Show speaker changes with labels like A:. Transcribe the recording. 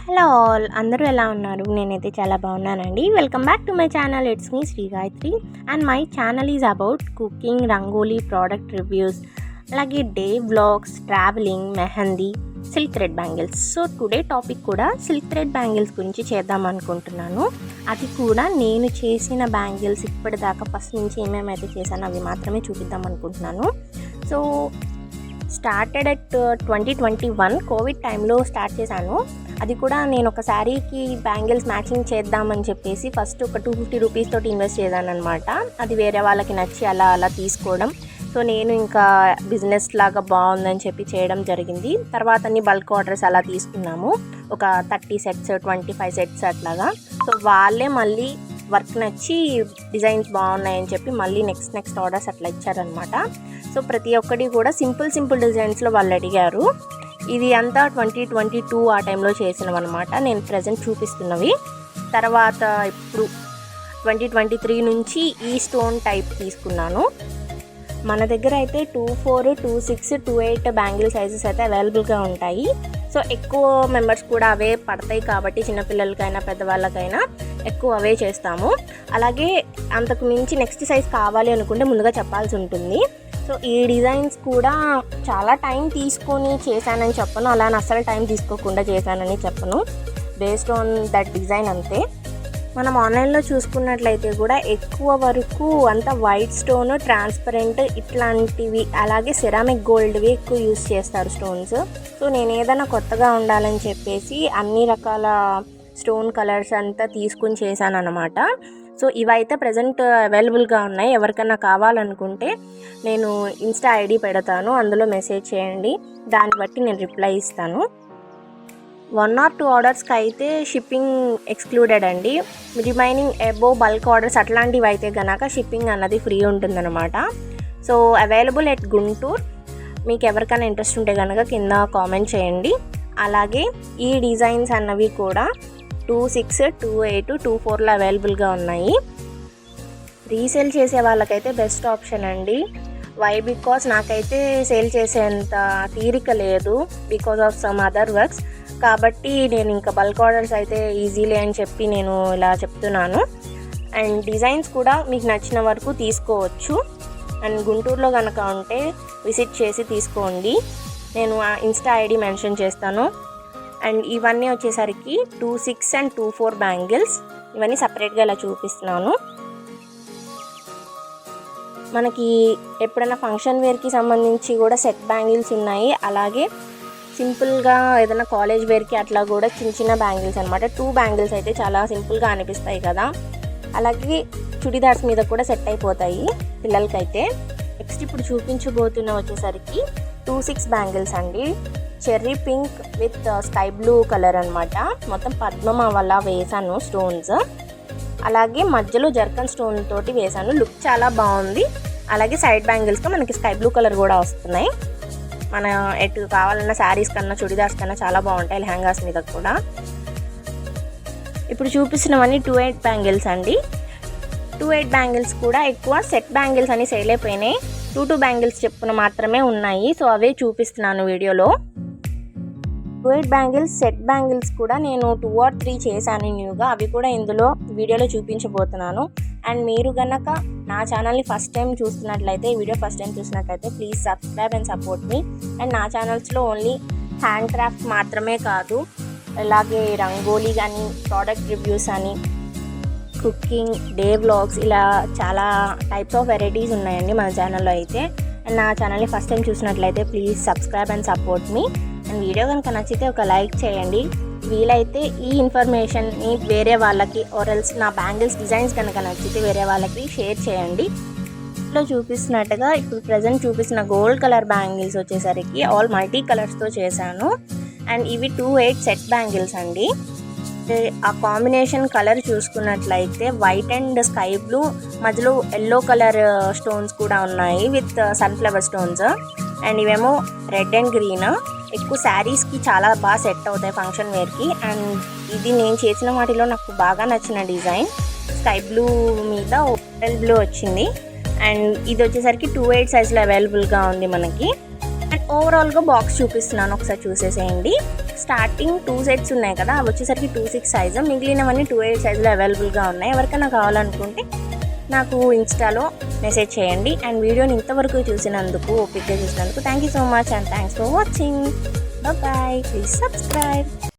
A: Hello all, అందరూ ఎలా ఉన్నారు? నేనైతే చాలా బాగున్నానండి. Welcome back to my channel. It's me Sri Gayatri and my channel is about cooking, rangoli, product reviews, అలాగే day vlogs, travelling, mehndi, silk thread bangles. So today topic కూడా silk thread bangles గురించి చేద్దాం అనుకుంటున్నాను. అది కూడా నేను చేసిన బ్యాంగిల్స్ ఇప్పటిదాకా ఫస్ట్ నుంచి ఏమేమైతే చేశానో అవి మాత్రమే చూపిద్దాం అనుకుంటున్నాను. సో స్టార్టెడ్ అట్ 2021 కోవిడ్ టైంలో స్టార్ట్ చేశాను. అది కూడా నేను ఒక శారీకి బ్యాంగిల్స్ మ్యాచింగ్ చేద్దామని చెప్పేసి ఫస్ట్ ఒక 250 రూపీస్ తోటి ఇన్వెస్ట్ చేశాను అనమాట. అది వేరే వాళ్ళకి నచ్చి అలా తీసుకోవడం. సో నేను ఇంకా బిజినెస్ లాగా బాగుందని చెప్పి చేయడం జరిగింది. తర్వాత అన్ని బల్క్ ఆర్డర్స్ అలా తీసుకున్నాము, ఒక 30 సెట్స్ 25 సెట్స్ అట్లాగా. సో వాళ్ళే మళ్ళీ వర్క్ నచ్చి డిజైన్స్ బాగున్నాయని చెప్పి మళ్ళీ నెక్స్ట్ ఆర్డర్స్ అట్లా ఇచ్చారనమాట. సో ప్రతి ఒక్కటి కూడా సింపుల్ డిజైన్స్లో వాళ్ళు అడిగారు. ఇది అంతా 2022 ఆ టైంలో చేసినవి అనమాట, నేను ప్రజెంట్ చూపిస్తున్నవి. తర్వాత ఇప్పుడు 2023 నుంచి ఈ స్టోన్ టైప్ తీసుకున్నాను. మన దగ్గర అయితే 24, 26, 28 బ్యాంగిల్ సైజెస్ అయితే అవైలబుల్గా ఉంటాయి. సో ఎక్కువ మెంబర్స్ కూడా అవే పడతాయి కాబట్టి చిన్నపిల్లలకైనా పెద్దవాళ్ళకైనా ఎక్కువ అవే చేస్తాము. అలాగే అంతకు మించి నెక్స్ట్ సైజ్ కావాలి అనుకుంటే ముందుగా చెప్పాల్సి ఉంటుంది. సో ఈ డిజైన్స్ కూడా చాలా టైం తీసుకొని చేశానని చెప్పను, అలా అసలు టైం తీసుకోకుండా చేశానని చెప్పను. బేస్డ్ ఆన్ దట్ డిజైన్ అంతే. మనం ఆన్లైన్లో చూసుకున్నట్లయితే కూడా ఎక్కువ వరకు అంతా వైట్ స్టోన్, ట్రాన్స్పరెంట్ ఇట్లాంటివి, అలాగే సెరామిక్ గోల్డ్వి ఎక్కువ యూస్ చేస్తారు స్టోన్స్. సో నేను ఏదైనా కొత్తగా ఉండాలని చెప్పేసి అన్ని రకాల స్టోన్ కలర్స్ అంతా తీసుకుని చేశాను అనమాట. సో ఇవైతే ప్రజెంట్ అవైలబుల్గా ఉన్నాయి. ఎవరికైనా కావాలనుకుంటే నేను ఇన్స్టా ఐడి పెడతాను, అందులో మెసేజ్ చేయండి, దాన్ని బట్టి నేను రిప్లై ఇస్తాను. 1 or 2 ఆర్డర్స్కి అయితే షిప్పింగ్ ఎక్స్క్లూడెడ్ అండి. రిమైనింగ్ అబోవ్ బల్క్ ఆర్డర్స్ అట్లాంటివి అయితే కనుక షిప్పింగ్ అన్నది ఫ్రీ ఉంటుందన్నమాట. So available at Guntur. మీకు ఎవరికైనా ఇంట్రెస్ట్ ఉంటే కనుక కింద కామెంట్ చేయండి. అలాగే ఈ డిజైన్స్ అన్నవి కూడా 26, 28, 24లో అవైలబుల్గా ఉన్నాయి. రీసేల్ చేసే వాళ్ళకైతే బెస్ట్ ఆప్షన్ అండి. వై? బికాస్ నాకైతే సేల్ చేసేంత తీరిక లేదు, because of some other works. కాబట్టి నేను ఇంకా బల్క్ ఆర్డర్స్ అయితే ఈజీలే అని చెప్పి నేను ఇలా చెప్తున్నాను. అండ్ డిజైన్స్ కూడా మీకు నచ్చిన వరకు తీసుకోవచ్చు. అండ్ గుంటూరులో కనుక ఉంటే విజిట్ చేసి తీసుకోండి. నేను ఇన్స్టా ఐడి మెన్షన్ చేస్తాను. అండ్ ఇవన్నీ వచ్చేసరికి 26 and 24 బ్యాంగిల్స్. ఇవన్నీ సపరేట్గా ఇలా చూపిస్తున్నాను. మనకి ఎప్పుడైనా ఫంక్షన్ వేర్కి సంబంధించి కూడా సెట్ బ్యాంగిల్స్ ఉన్నాయి. అలాగే సింపుల్గా ఏదైనా కాలేజ్ వేర్కి అట్లా కూడా చిన్న బ్యాంగిల్స్ అనమాట. 2 బ్యాంగిల్స్ అయితే చాలా సింపుల్గా అనిపిస్తాయి కదా. అలాగే చుడిదార్స్ మీద కూడా సెట్ అయిపోతాయి పిల్లలకైతే. నెక్స్ట్ ఇప్పుడు చూపించబోతున్న వచ్చేసరికి 26 బ్యాంగిల్స్ అండి. Cherry pink with sky blue colour అనమాట. మొత్తం పద్మం వల్ల వేసాను స్టోన్స్. అలాగే మధ్యలో జర్కన్ స్టోన్ తోటి వేసాను. లుక్ చాలా బాగుంది. అలాగే సైడ్ బ్యాంగిల్స్గా మనకి స్కై బ్లూ కలర్ కూడా వస్తున్నాయి. మన ఎటు కావాలన్నా శారీస్ కన్నా చుడిదార్స్ కన్నా చాలా బాగుంటాయి, లెహంగాస్ మీద కూడా. ఇప్పుడు చూపిస్తున్నవన్నీ 28 బ్యాంగిల్స్ అండి. 28 బ్యాంగిల్స్ కూడా ఎక్కువ సెట్ బ్యాంగిల్స్ అని సేల్ అయిపోయినాయి. 2 బ్యాంగిల్స్ చెప్పున మాత్రమే ఉన్నాయి. సో అవే చూపిస్తున్నాను వీడియోలో. 28 బ్యాంగిల్స్ సెట్ బ్యాంగిల్స్ కూడా నేను 2 or 3 చేశాను న్యూగా. అవి కూడా ఇందులో వీడియోలో చూపించబోతున్నాను. అండ్ మీరు కనుక నా ఛానల్ని ఫస్ట్ టైం చూస్తున్నట్లయితే, వీడియో ఫస్ట్ టైం చూసినట్లయితే please subscribe and support me. And నా ఛానల్స్లో ఓన్లీ హ్యాండ్ క్రాఫ్ట్ మాత్రమే కాదు, అలాగే రంగోలీ కానీ, ప్రోడక్ట్ రివ్యూస్ అని, కుకింగ్, డే వ్లాగ్స్, ఇలా చాలా టైప్స్ ఆఫ్ వెరైటీస్ ఉన్నాయండి మన ఛానల్లో అయితే. అండ్ నా ఛానల్ని ఫస్ట్ టైం చూసినట్లయితే please subscribe and support me. And video కనుక నచ్చితే ఒక లైక్ చేయండి. వీలైతే ఈ ఇన్ఫర్మేషన్ని వేరే వాళ్ళకి, ఆర్ఎల్స్ నా బ్యాంగిల్స్ డిజైన్స్ కనుక నచ్చితే వేరే వాళ్ళకి షేర్ చేయండి. ఇంట్లో చూపిస్తున్నట్టుగా ఇప్పుడు ప్రజెంట్ చూపిస్తున్న గోల్డ్ కలర్ బ్యాంగిల్స్ వచ్చేసరికి ఆల్ మల్టీ కలర్స్తో చేశాను. అండ్ ఇవి 28 సెట్ బ్యాంగిల్స్ అండి. ఆ కాంబినేషన్ కలర్ చూసుకున్నట్లయితే వైట్ అండ్ స్కై బ్లూ, మధ్యలో ఎల్లో కలర్ స్టోన్స్ కూడా ఉన్నాయి విత్ సన్ఫ్లవర్ స్టోన్స్. అండ్ ఇవేమో రెడ్ అండ్ గ్రీన్. ఎక్కువ శారీస్కి చాలా బాగా సెట్ అవుతాయి ఫంక్షన్ వేర్కి. అండ్ ఇది నేను చేసిన వాటిలో నాకు బాగా నచ్చిన డిజైన్. స్కై బ్లూ మీద రెడ్ బ్లూ వచ్చింది. అండ్ ఇది వచ్చేసరికి 28 సైజులో అవైలబుల్గా ఉంది మనకి. అండ్ ఓవరాల్గా బాక్స్ చూపిస్తున్నాను, ఒకసారి చూసేసేయండి. స్టార్టింగ్ 2 సెట్స్ ఉన్నాయి కదా, అవి వచ్చేసరికి 2.6 సైజు, మిగిలినవన్నీ 2.8 సైజులో అవైలబుల్గా ఉన్నాయి. ఎవరికైనా కావాలనుకుంటే నాకు ఇన్స్టాలో మెసేజ్ చేయండి. అండ్ వీడియోని ఇంతవరకు చూసినందుకు, ఓపిక్గా చూసినందుకు thank you so much and thanks for watching. Bye, please subscribe.